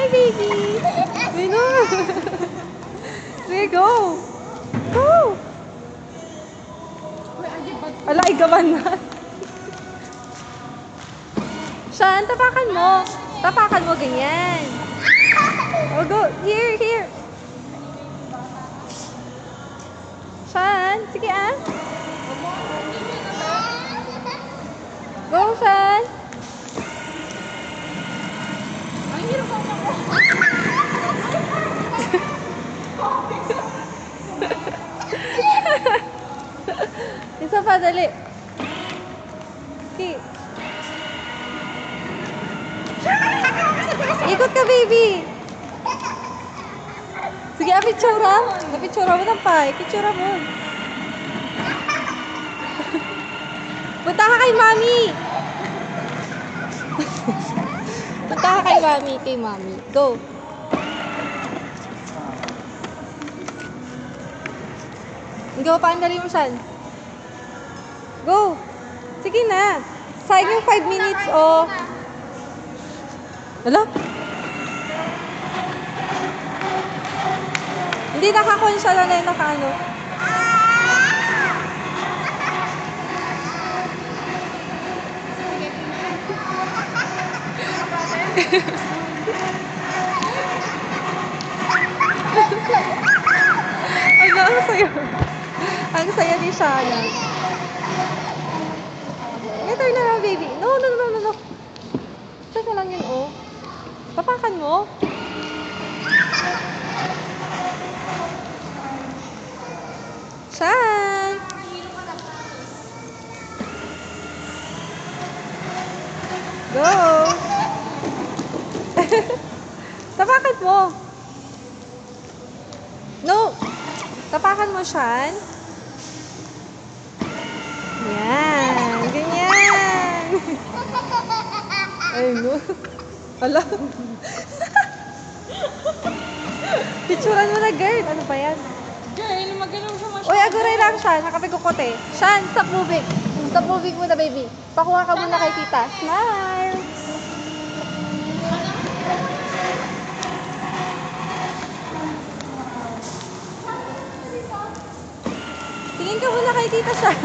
Hi, baby! Wait, no! Sige, go! Go! Ala, igawan na. Sean, tapakan mo. Tapakan mo, ganyan. Oh, go. Here, here. Sean, sige ah. Go, Sean. Ang hirap ako. Isa pa, dali. Okay. Ikot ka, baby. Sige, apitsura. Apitsura mo ng pie. Pitsura mo. Punta ka kay mami. Punta ka kay mami. Kay mami. Go. Go, paandali mo siya. Go. Sige na. Sayang yung 5 minutes, oh. Wala? Hindi nakakon siya na yung nakaano. Ang saya. Ang saya ni Shana. Ito na lang, baby. No. Ito na lang yun, oh. Tapakan mo. Shan! Go! Tapakan mo. No! Tapakan mo, Shan. Yan. Ganyan. Ay, no. Hala. Picturean mo na, girl. Ano ba yan? Girl, magalaw sa masyado. Uy, aguray lang siya. Nakapigukote. Shan, stop moving. Stop moving muna, baby. Pakuha ka muna kay tita. Smile. Tingin ka muna kay tita, Shan.